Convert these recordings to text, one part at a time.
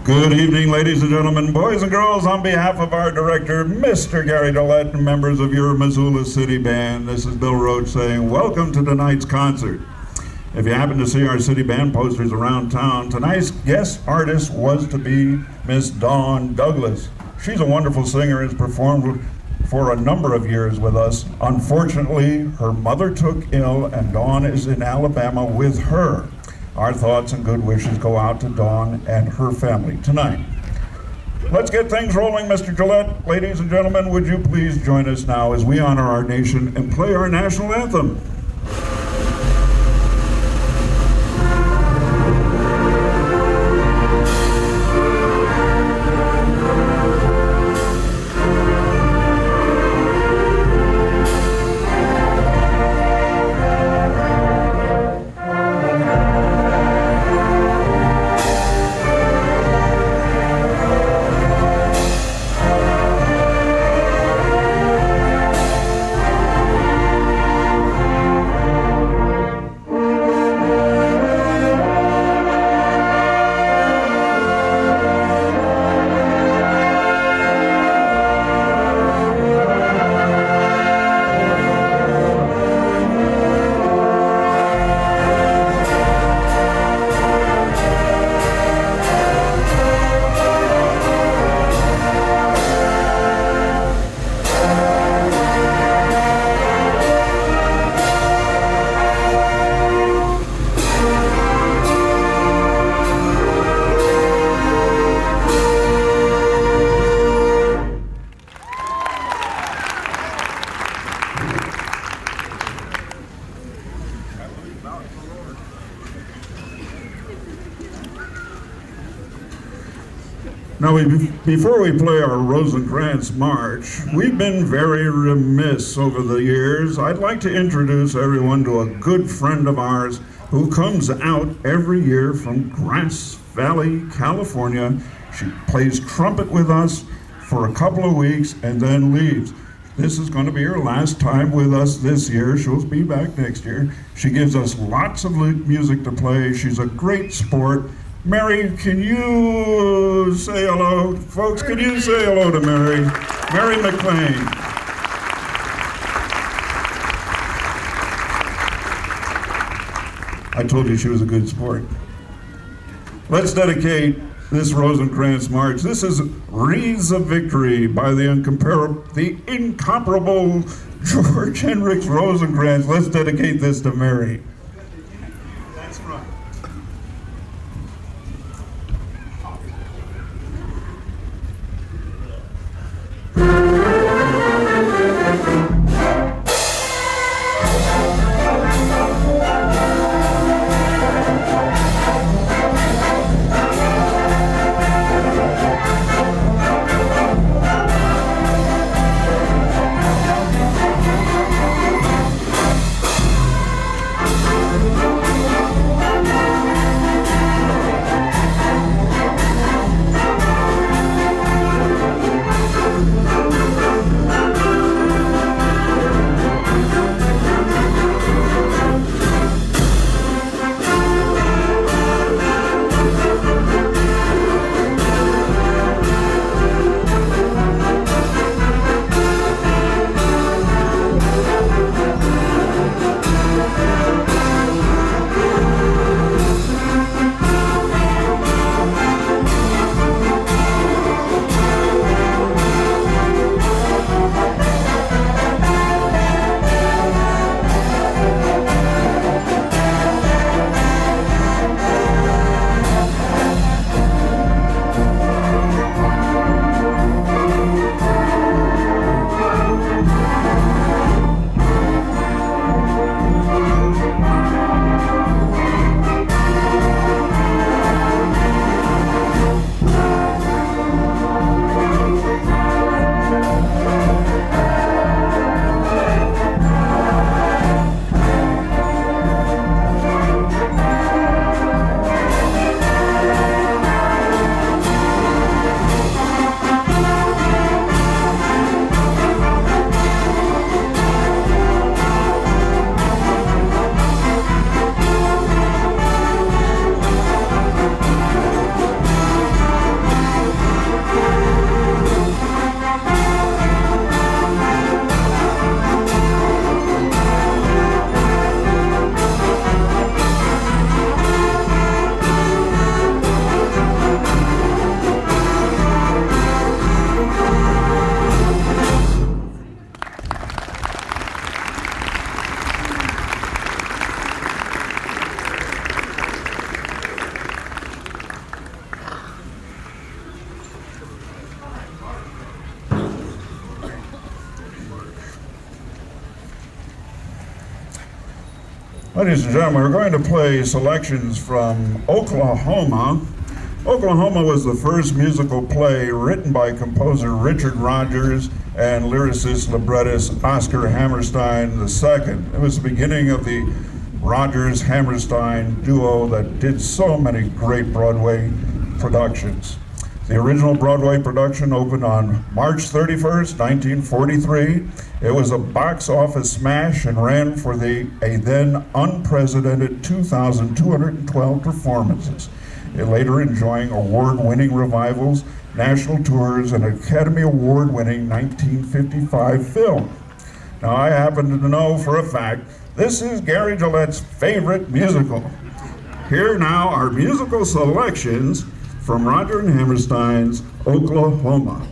Good evening, ladies and gentlemen, boys and girls. On behalf of our director, Mr. Gary Dollett, and members of your Missoula City Band, this is Bill Roach saying welcome to tonight's concert. If you happen to see our city band posters around town, tonight's guest artist was to be Miss Dawn Douglas. She's a wonderful singer, has performed for a number of years with us. Unfortunately, her mother took ill and Dawn is in Alabama with her. Our thoughts and good wishes go out to Dawn and her family tonight. Let's get things rolling, Mr. Gillette. Ladies and gentlemen, would you please join us now as we honor our nation and play our national anthem. Now, before we play our Rosencrantz March, we've been very remiss over the years. I'd like to introduce everyone to a good friend of ours who comes out every year from Grass Valley, California. She plays trumpet with us for a couple of weeks and then leaves. This is going to be her last time with us this year. She'll be back next year. She gives us lots of music to play. She's a great sport. Mary, can you say hello? Folks, can you say hello to Mary? Mary McLean. I told you she was a good sport. Let's dedicate this Rosencrantz March. This is Wreaths of Victory by the incomparable George Hendricks Rosencrantz. Let's dedicate this to Mary. That's right. Ladies and gentlemen, we're going to play selections from Oklahoma. Oklahoma was the first musical play written by composer Richard Rodgers and lyricist librettist Oscar Hammerstein II. It was the beginning of the Rodgers-Hammerstein duo that did so many great Broadway productions. The original Broadway production opened on March 31st, 1943. It was a box office smash and ran for a then unprecedented 2,212 performances. It later enjoying award-winning revivals, national tours, and Academy Award-winning 1955 film. Now, I happen to know for a fact this is Gary Gillette's favorite musical. Here now are musical selections from Roger and Hammerstein's Oklahoma.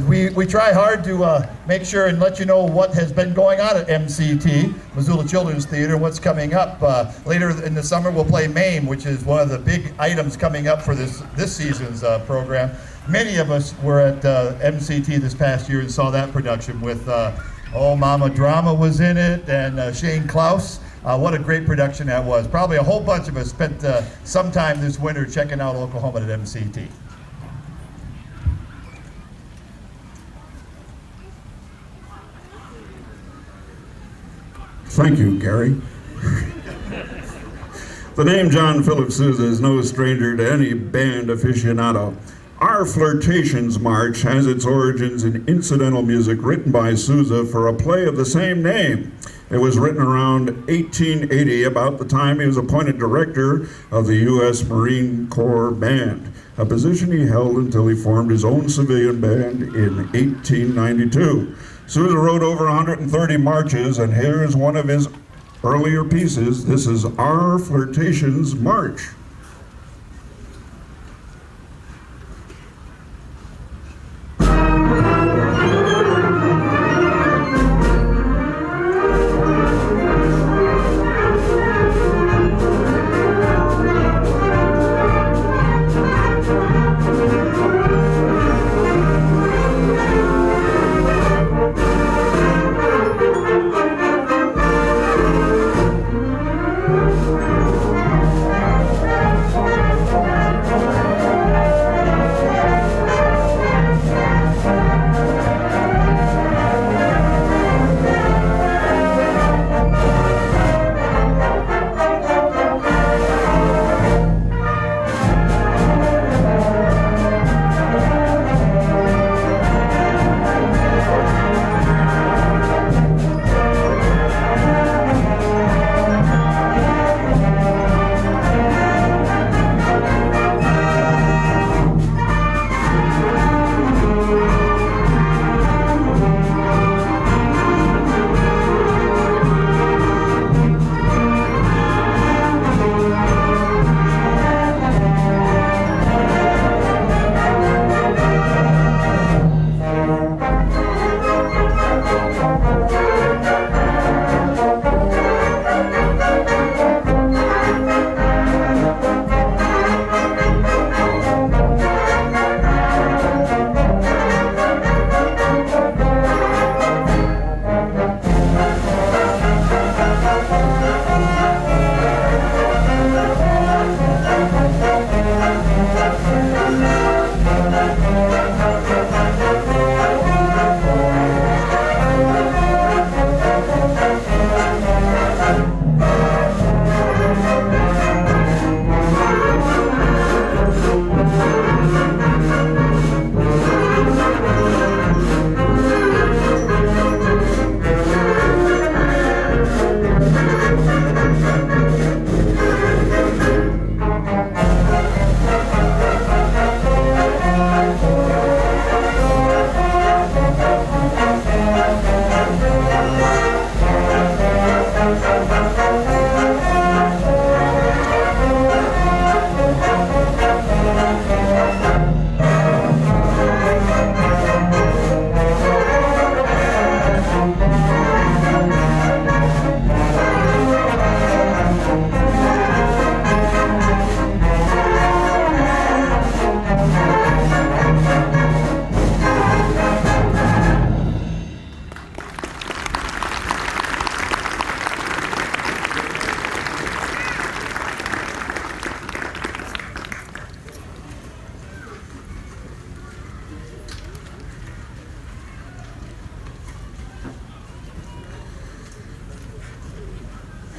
We try hard to make sure and let you know what has been going on at MCT, Missoula Children's Theater, and what's coming up. Later in the summer, we'll play MAME, which is one of the big items coming up for this season's program. Many of us were at MCT this past year and saw that production with Oh Mama Drama was in it, and Shane Klaus. What a great production that was. Probably a whole bunch of us spent some time this winter checking out Oklahoma at MCT. Thank you, Gary. The name John Philip Sousa is no stranger to any band aficionado. Our Flirtations March has its origins in incidental music written by Sousa for a play of the same name. It was written around 1880, about the time he was appointed director of the U.S. Marine Corps Band, a position he held until he formed his own civilian band in 1892. Sousa wrote over 130 marches, and here is one of his earlier pieces. This is Our Flirtations March.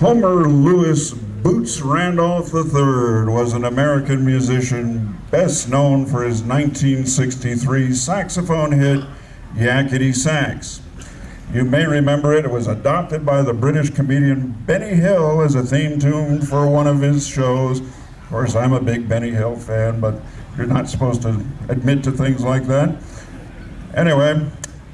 Homer Louis Boots Randolph III was an American musician best known for his 1963 saxophone hit, Yakety Sax. You may remember it. It was adopted by the British comedian Benny Hill as a theme tune for one of his shows. Of course, I'm a big Benny Hill fan, but you're not supposed to admit to things like that. Anyway,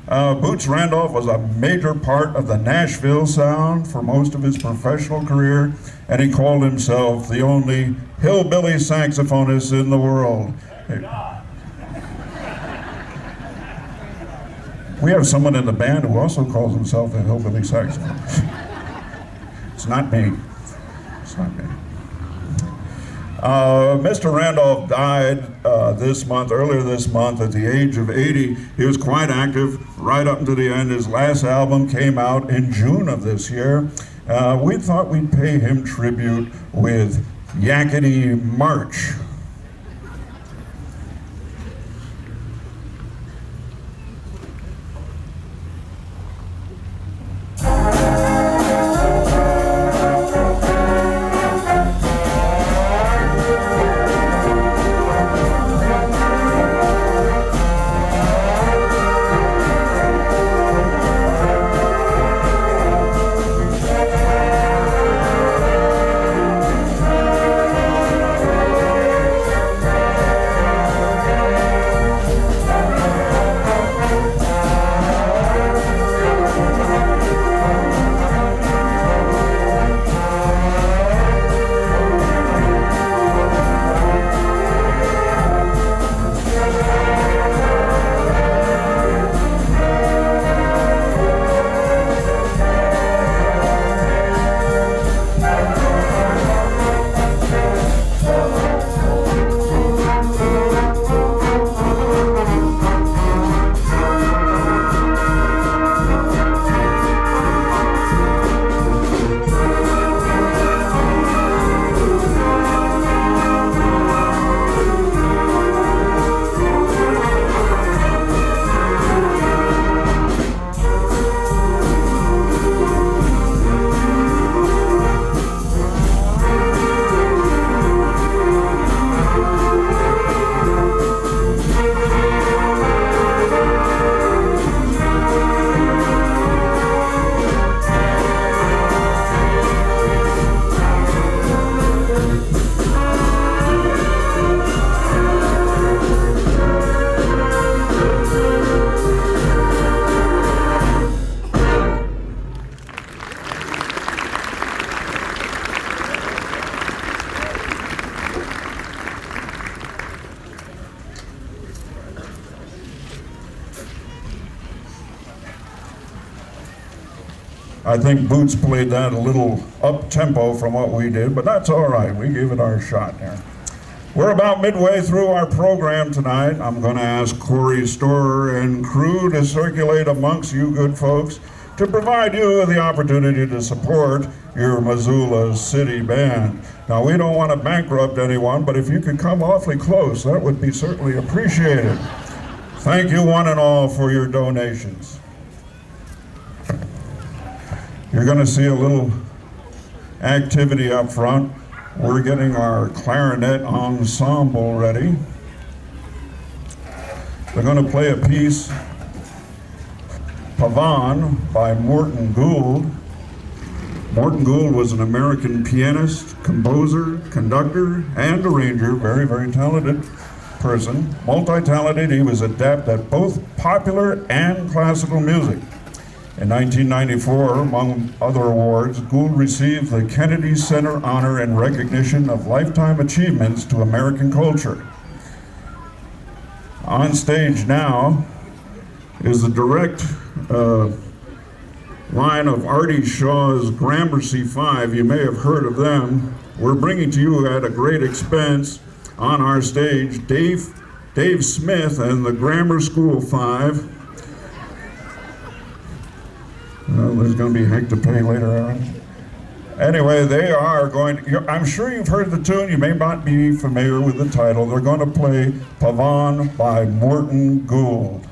Boots Randolph was a major part of the Nashville sound for most of his professional career, and he called himself the only hillbilly saxophonist in the world. We have someone in the band who also calls himself a hillbilly saxophonist. It's not me. It's not me. Mr. Randolph died earlier this month at the age of 80. He was quite active right up to the end. His last album came out in June of this year. We thought we'd pay him tribute with Yakety March. I think Boots played that a little up-tempo from what we did, but that's all right. We gave it our shot there. We're about midway through our program tonight. I'm going to ask Corey Storer and crew to circulate amongst you good folks to provide you with the opportunity to support your Missoula City Band. Now, we don't want to bankrupt anyone, but if you could come awfully close, that would be certainly appreciated. Thank you one and all for your donations. You're going to see a little activity up front. We're getting our clarinet ensemble ready. They're going to play a piece, Pavane, by Morton Gould. Morton Gould was an American pianist, composer, conductor, and arranger, very, very talented person. Multi-talented, he was adept at both popular and classical music. In 1994, among other awards, Gould received the Kennedy Center Honor in recognition of lifetime achievements to American culture. On stage now is the direct line of Artie Shaw's Gramercy 5. You may have heard of them. We're bringing to you at a great expense on our stage Dave Smith and the Grammar School 5. There's going to be heck to pay later on. Anyway, they are going to, I'm sure you've heard the tune, you may not be familiar with the title. They're going to play Pavane by Morton Gould.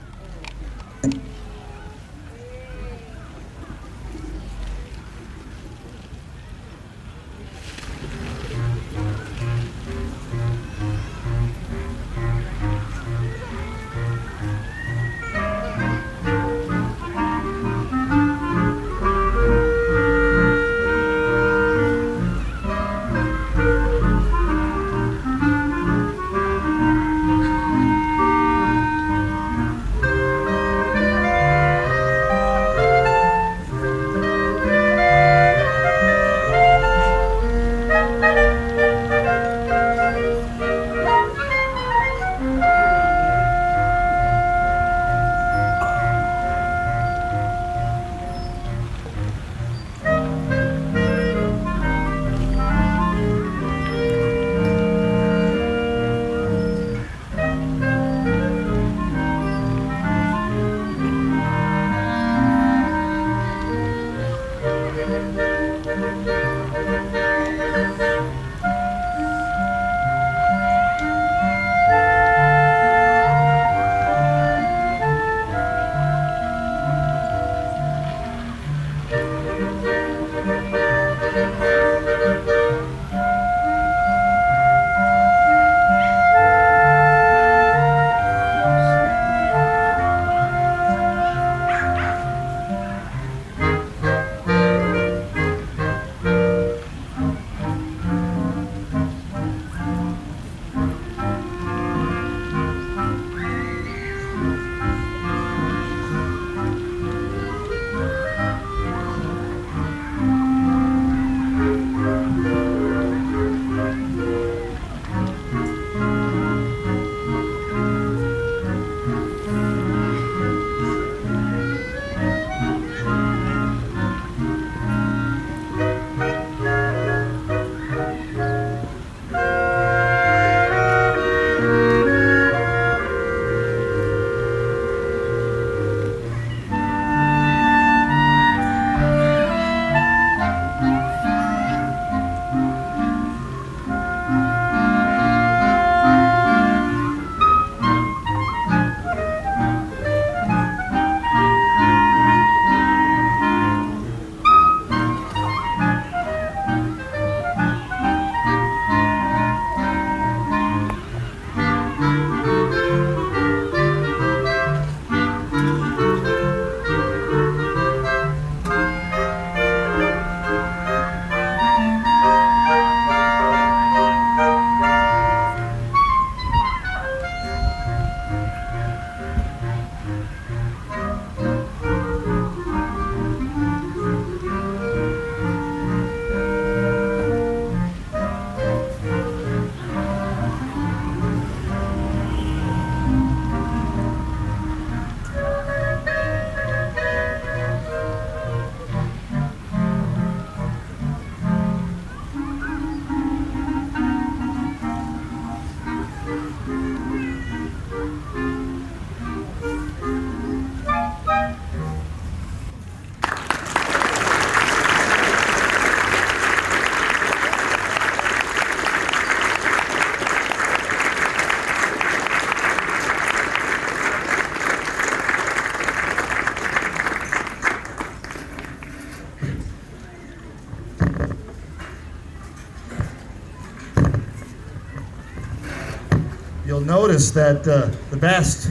notice that the best,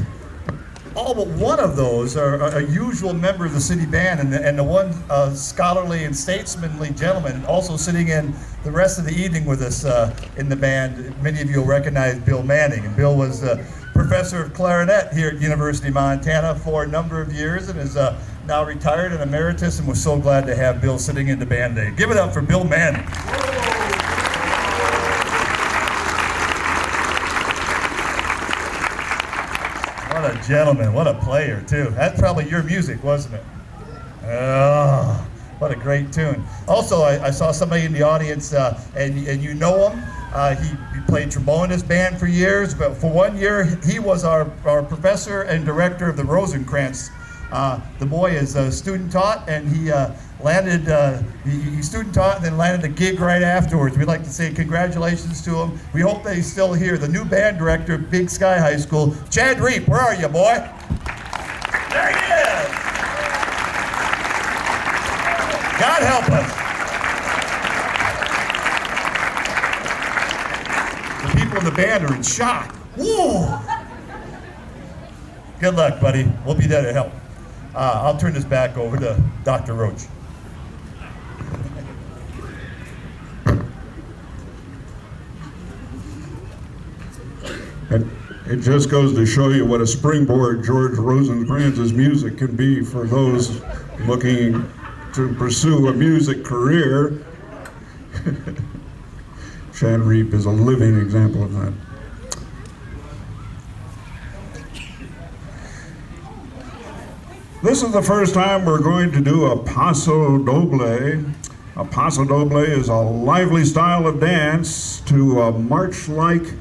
all but one of those are a usual member of the city band, and the one scholarly and statesmanly gentleman also sitting in the rest of the evening with us in the band. Many of you will recognize Bill Manning, and Bill was professor of clarinet here at University of Montana for a number of years and is now retired and emeritus, and we're so glad to have Bill sitting in the band today. Give it up for Bill Manning. What a gentleman, what a player too. That's probably your music, wasn't it? Oh, what a great tune. Also, I saw somebody in the audience, and you know him. He played trombone in this band for years, but for 1 year, he was our professor and director of the Rosencrantz. The boy is student taught, and he student taught and then landed a gig right afterwards. We'd like to say congratulations to him. We hope that he's still here. The new band director of Big Sky High School, Chad Reap. Where are you, boy? There he is. God help us. The people in the band are in shock. Whoa. Good luck, buddy. We'll be there to help. I'll turn this back over to Dr. Roach. And it just goes to show you what a springboard George Rosencrantz's music can be for those looking to pursue a music career. Chad Reap is a living example of that. This is the first time we're going to do a paso doble. A paso doble is a lively style of dance to march-like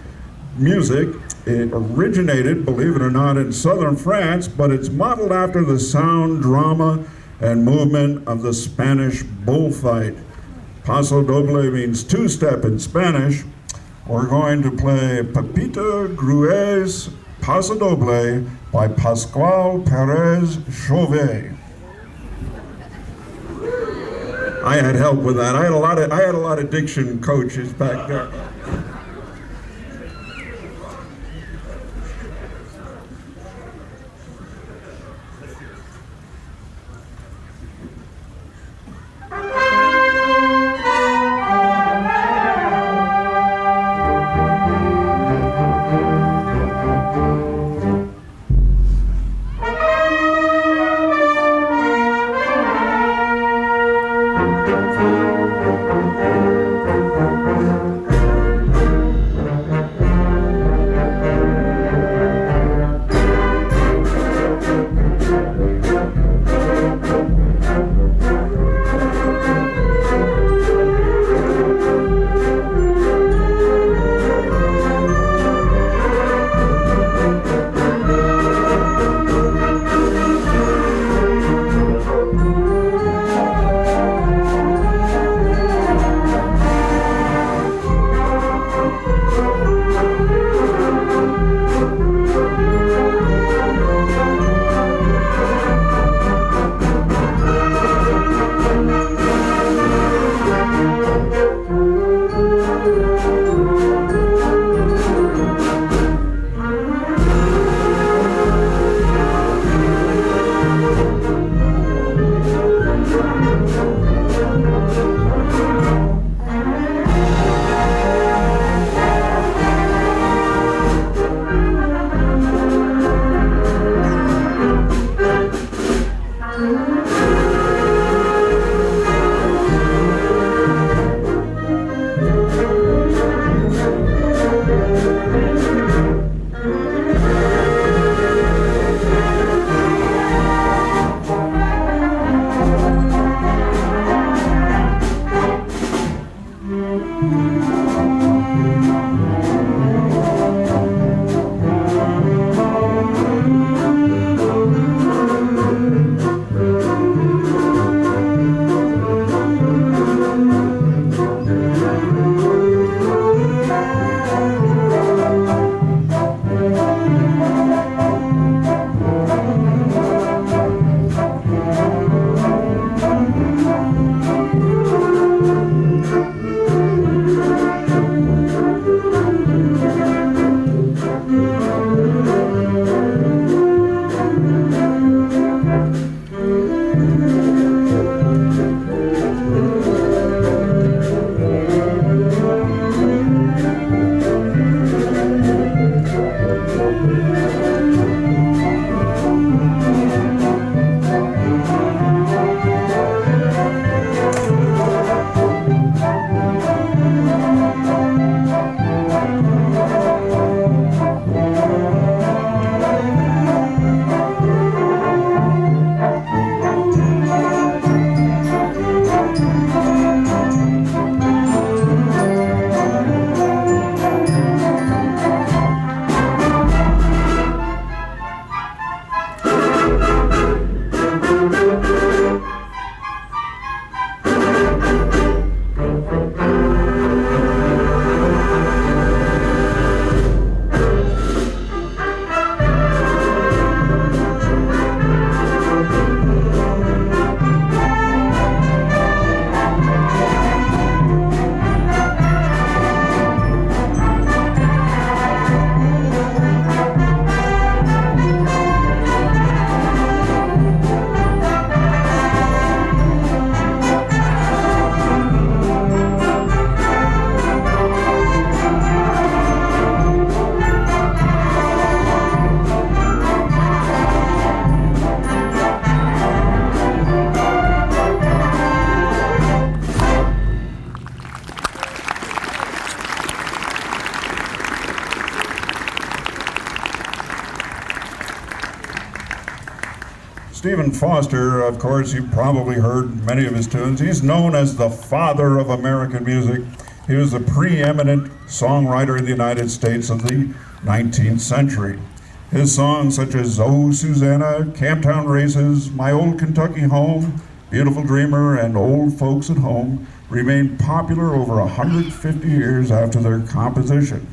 music. It originated, believe it or not, in southern France, but it's modeled after the sound, drama, and movement of the Spanish bullfight. Paso doble means two-step in Spanish. We're going to play Pepita Gruet's Paso Doble by Pascual Perez Chauvet. I had help with that. I had a lot of diction coaches back there. Stephen Foster, of course, you've probably heard many of his tunes. He's known as the father of American music. He was the preeminent songwriter in the United States of the 19th century. His songs such as Oh Susanna, Camptown Races, My Old Kentucky Home, Beautiful Dreamer, and Old Folks at Home remained popular over 150 years after their composition.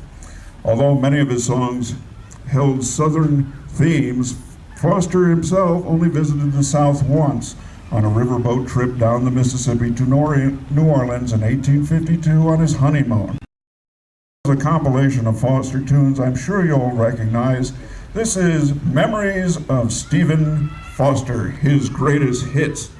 Although many of his songs held Southern themes, Foster himself only visited the South once on a riverboat trip down the Mississippi to New Orleans in 1852 on his honeymoon. A compilation of Foster tunes I'm sure you'll recognize. This is Memories of Stephen Foster, his greatest hits.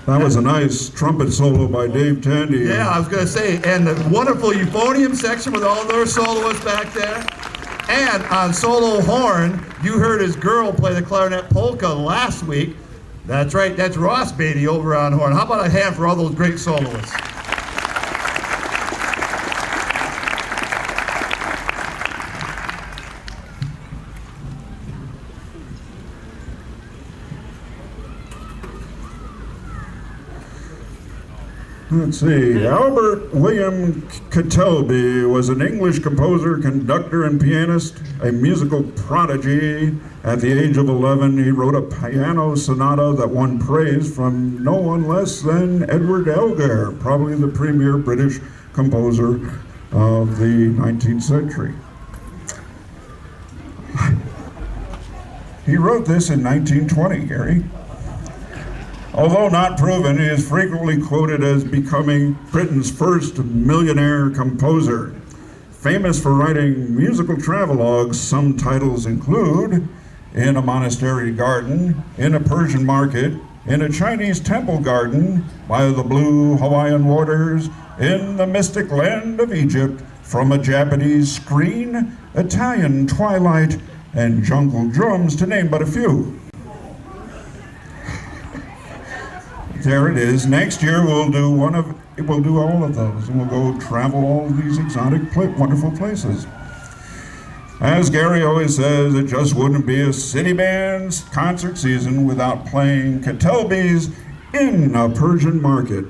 That was a nice trumpet solo by Dave Tandy. Yeah, I was going to say, and the wonderful euphonium section with all their soloists back there. And on solo horn, you heard his girl play the clarinet polka last week. That's right, that's Ross Beatty over on horn. How about a hand for all those great soloists? Let's see. Albert William Catelby was an English composer, conductor, and pianist, a musical prodigy. At the age of 11, he wrote a piano sonata that won praise from no one less than Edward Elgar, probably the premier British composer of the 19th century. He wrote this in 1920, Gary. Although not proven, he is frequently quoted as becoming Britain's first millionaire composer. Famous for writing musical travelogues, some titles include In a Monastery Garden, In a Persian Market, In a Chinese Temple Garden, By the Blue Hawaiian Waters, In the Mystic Land of Egypt, From a Japanese Screen, Italian Twilight, and Jungle Drums, to name but a few. There it is. Next year we'll do all of those, and we'll go travel all these exotic, wonderful places. As Gary always says, it just wouldn't be a city band's concert season without playing Catelby's In a Persian Market.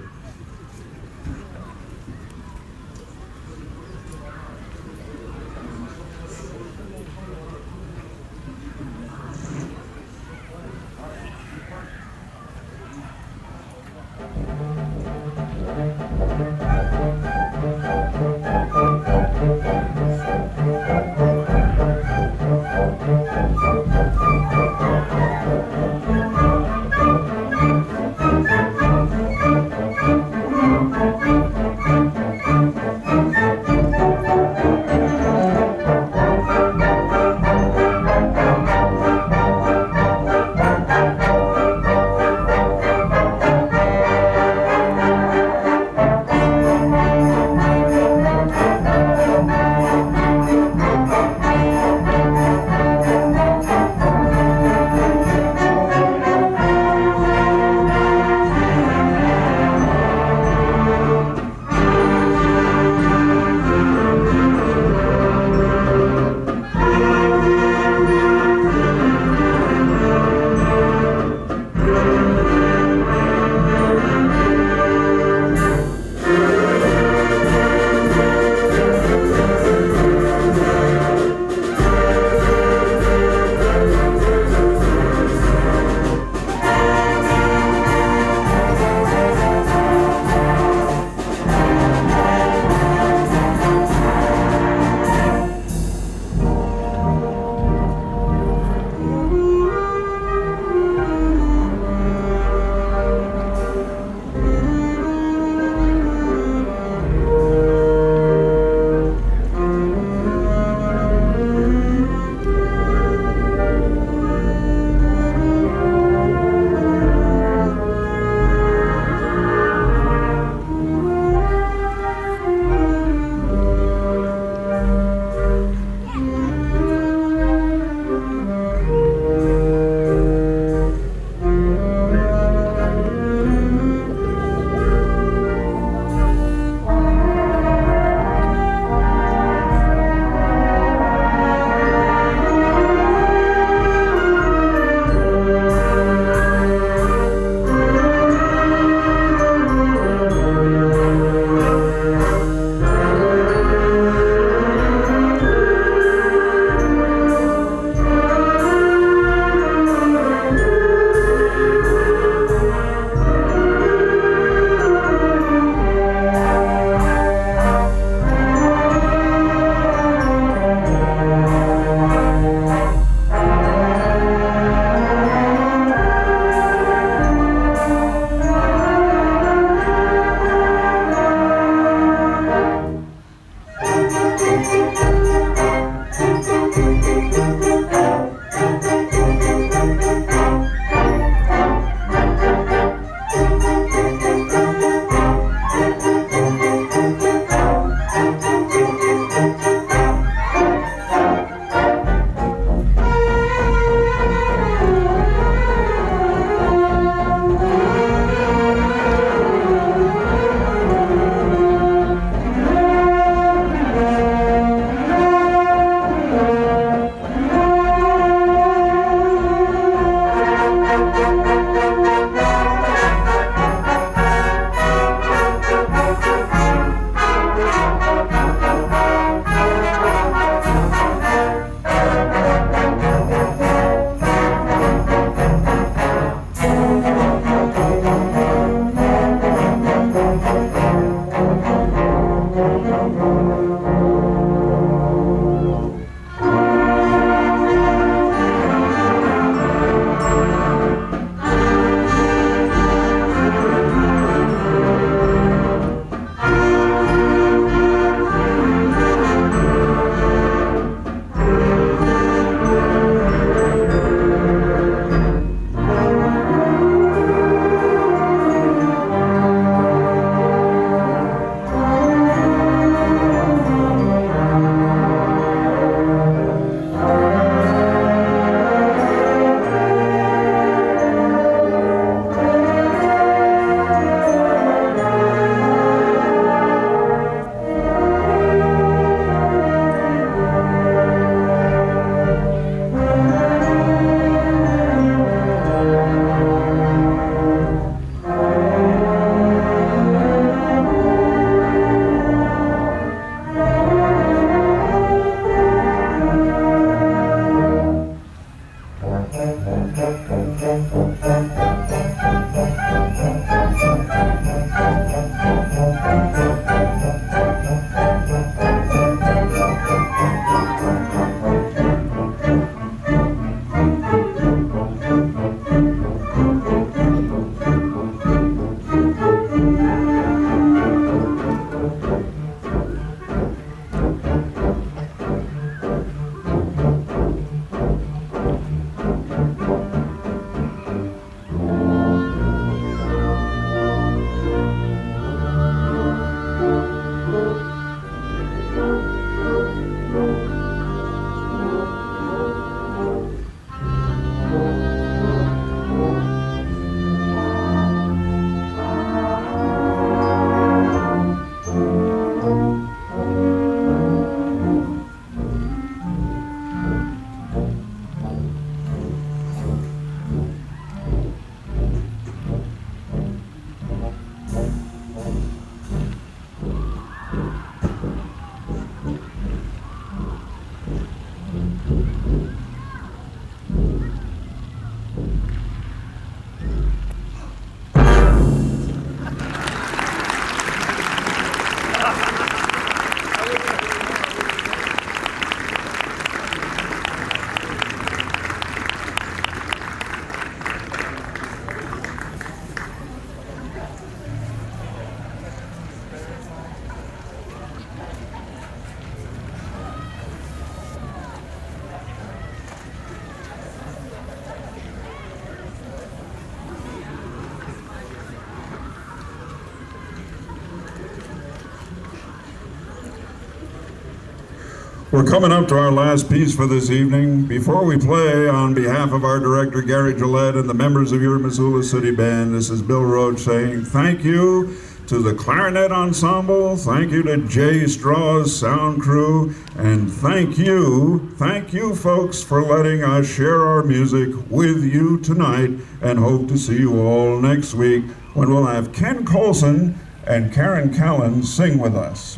We're coming up to our last piece for this evening. Before we play, on behalf of our director, Gary Gillette, and the members of your Missoula City Band, this is Bill Roach saying thank you to the Clarinet Ensemble, thank you to Jay Straw's sound crew, and thank you folks for letting us share our music with you tonight, and hope to see you all next week when we'll have Ken Colson and Karen Callan sing with us.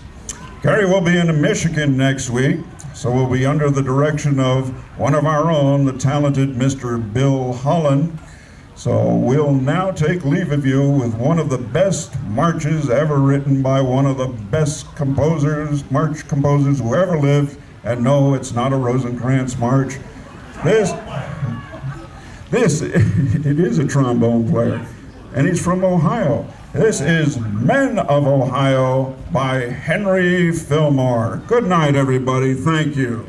Gary will be in Michigan next week, so we'll be under the direction of one of our own, the talented Mr. Bill Holland. So we'll now take leave of you with one of the best marches ever written by one of the best composers, march composers who ever lived. And no, it's not a Rosencrantz march. This it is a trombone player, and he's from Ohio. This is Men of Ohio by Henry Fillmore. Good night, everybody. Thank you.